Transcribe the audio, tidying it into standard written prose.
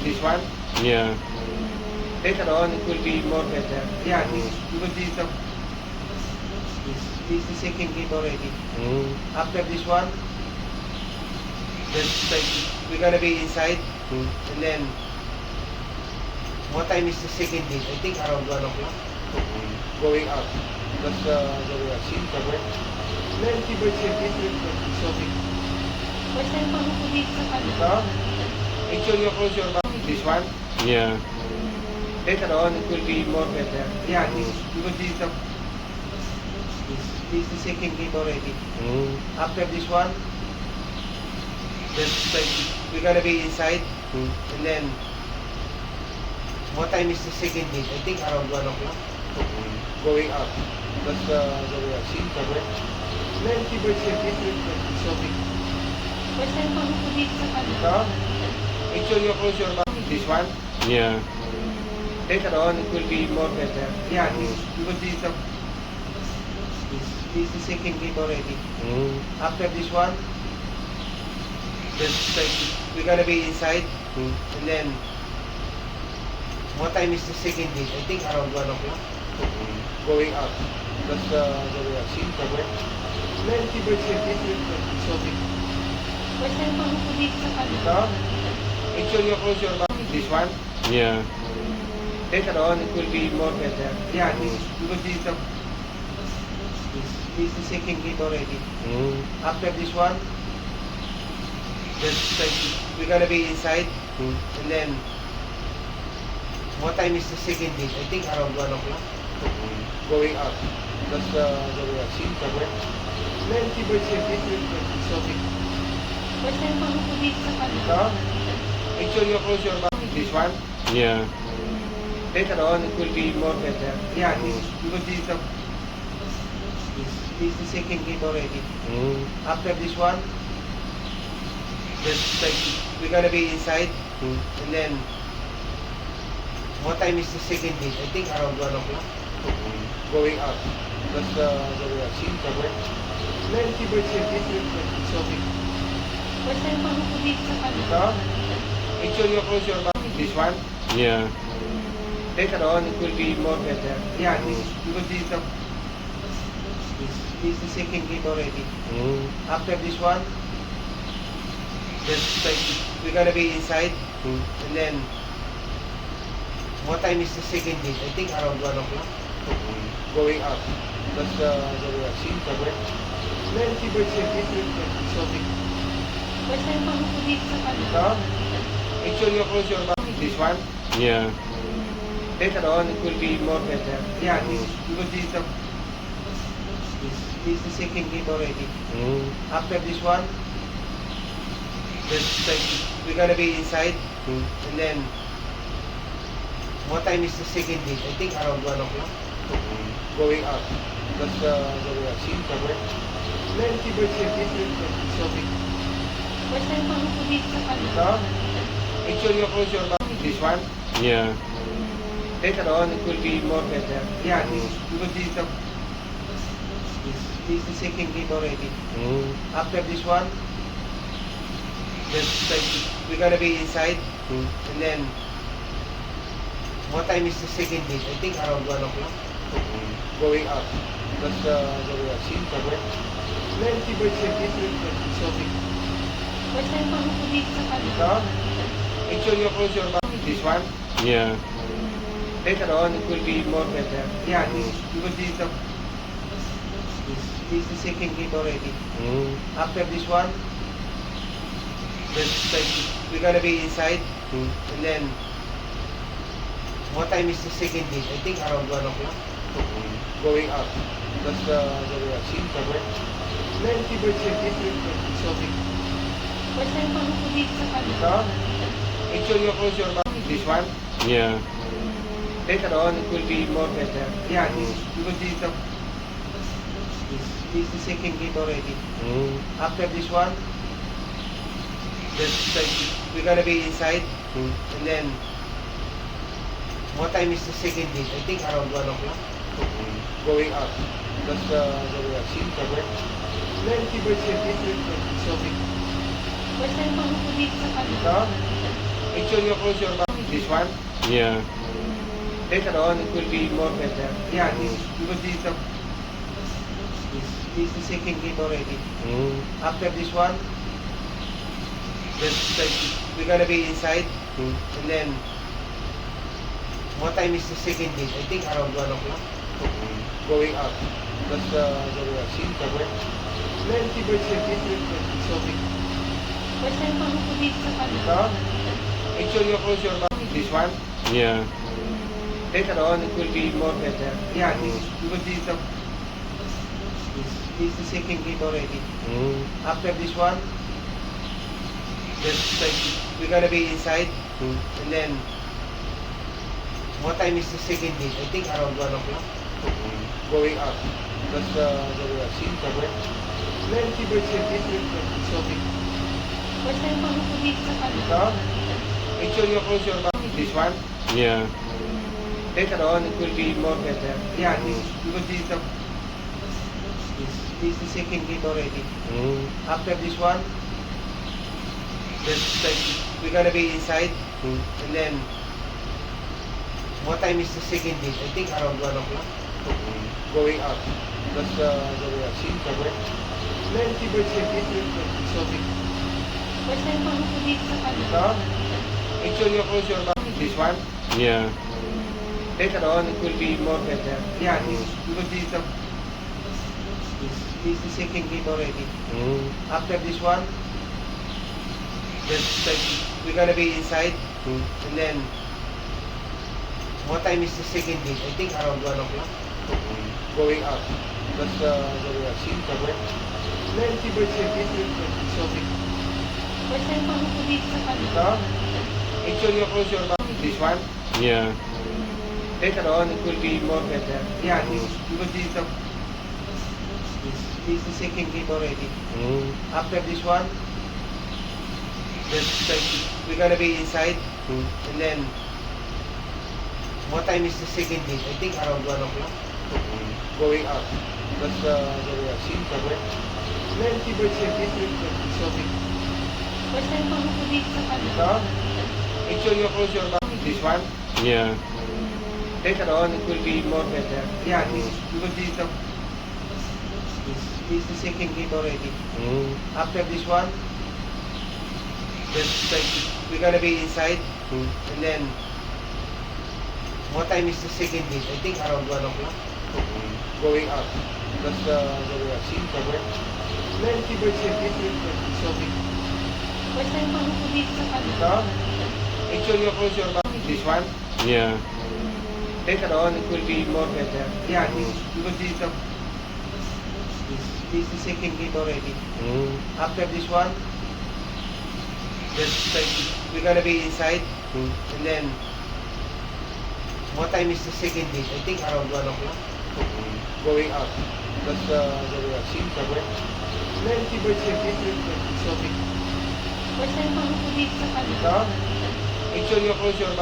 This one? Yeah. Later on, it will be more better. Yeah, this because this is the second game already. Mm. After this one, we're gonna be inside, Mm. and then what time is the second game? I think around 1 o'clock. Going out. That's the way I see the work. Then keyboard circuit is okay. First time pa ko dito sa kanila. Now, make sure you close your mouth. This one. Yeah. Later on, it will be more better. Yeah, this because this is the second game already. Mm. After this one, we're gonna be inside, Mm. and then what time is the second game? I think around 1 o'clock. Going out. That's the way I see the work. Then keyboard circuit is okay. First time pa ko dito sa kanila. Now, make sure you close your mouth. This one. Yeah. Later on, it will be more better. Yeah, this because this is the second game already. Mm. After this one, we're gonna be inside, Mm. and then what time is the second game? I think around 1 o'clock. Going out. That's the way I see the work. Then keyboard circuit is okay. First time pa ko dito sa kanila. Now, make sure you close your mouth. This one. Yeah. Later on, it will be more better. Yeah, this because this is the second game already. Mm. After this one, we're gonna be inside, Mm. and then what time is the second game? I think around 1 o'clock. Going out. That's the way I see the work. Then keyboard circuit is okay. First time pa ko dito sa kanila. Now, make sure you close your mouth. This one. Yeah. Later on, it will be more better. Yeah, this because this is the second game already. Mm. After this one, we're gonna be inside, Mm. and then what time is the second game? I think around 1 o'clock. Going out. That's the way I see the work. Then keyboard circuit is okay. First time pa ko dito sa kanila. Now, make sure you close your mouth. This one. Yeah. Later on, it will be more better. Yeah, this because this is the second game already. Mm. After this one, we're gonna be inside, Mm. and then what time is the second game? I think around 1 o'clock. Going out. That's the way I see the work. Then keyboard circuit is okay. First time pa ko dito sa kanila. Now, make sure you close your mouth. This one. Yeah. Later on, it will be more better. Yeah, this because this is the second game already. Mm. After this one, we're gonna be inside, Mm. and then what time is the second game? I think around 1 o'clock. Going out. That's the way I see the work. Then keyboard circuit is okay. First time pa ko dito sa kanila. Now, make sure you close your mouth. This one. Yeah. Later on, it will be more better. Yeah, this because this is the second game already. Mm. After this one, we're gonna be inside, Mm. and then what time is the second game? I think around 1 o'clock. Going out. That's the way I see the work. Then keyboard circuit is okay. First time pa ko dito sa kanila. Now, make sure you close your mouth. This one. Yeah. Later on, it will be more better. Yeah, this because this is the second game already. Mm. After this one, we're gonna be inside, Mm. and then what time is the second game? I think around 1 o'clock. Going out. That's the way I see the work. Then keyboard circuit is okay. First time pa ko dito sa kanila. Now, make sure you close your mouth. This one. Yeah. Later on, it will be more better. Yeah, this because this is the second game already. Mm. After this one, we're gonna be inside, Mm. and then what time is the second game? I think around 1 o'clock. Going out. That's the way I see the work. Then keyboard circuit is okay. First time pa ko dito sa kanila. Now, Make sure you close your mouth. This one. Yeah. Later on, it will be more better. Yeah, this because this is the second game already. Mm. After this one, we're gonna be inside, Mm. and then what time is the second game? I think around 1 o'clock. Going up. That's the see the way. 90% it's okay. Basta yung pano ko dito sa kanan. Now, make sure you close your mouth. This one. Yeah. Later on, it will be more better. Yeah, this because this is the second game already. Mm. After this one, we're gonna be inside, Mm. and then what time is the second game? I think around 1 o'clock. Going up. That's see the way. 90% it's okay. Basta yung pano ko dito sa kanan. Now, make sure you close your mouth. This one. Yeah. Later on, it will be more better. Yeah, this because this is the second game already. Mm. After this one, we're gonna be inside, Mm. and then what time is the second game? I think around 1 o'clock. Going up. That's see the way. 90% it's okay. Basta yung pano ko dito sa kanan. Now, make sure you close your mouth. This one. Yeah. Later on, it will be more better. Yeah, this because this is the second game already. Mm. After this one, we're gonna be inside, Mm. and then what time is the second game? I think around 1 o'clock. Going up. That's see the way. 90% it's okay. Basta yung pano ko dito sa kanan. Now, make sure you close your mouth. This one. Yeah. Later on, it will be more better. Yeah, this because this is the second game already. Mm. After this one, we're gonna be inside, Mm. and then what time is the second game? I think around 1 o'clock. Going up. That's see the way. 90% it's okay. Basta yung pano ko dito sa kanan. Now, make sure you close your mouth. This one. Yeah. Later on, it will be more better. Yeah, this because this is the second game already. Mm. After this one, we're gonna be inside, Mm. and then what time is the second game? I think around 1 o'clock. Going up. That's see the way. 90% it's okay. Basta yung pano ko dito sa kanan. Now, make sure you close your mouth. This one. Yeah. Later on, it will be more better. Yeah, this because this is the second game already. Mm. After this one, we're gonna be inside, Mm. and then what time is the second game? I think around 1 o'clock. Going up. That's see the way. 90% it's okay. Basta yung pano ko dito sa kanan. Now, make sure you close your mouth.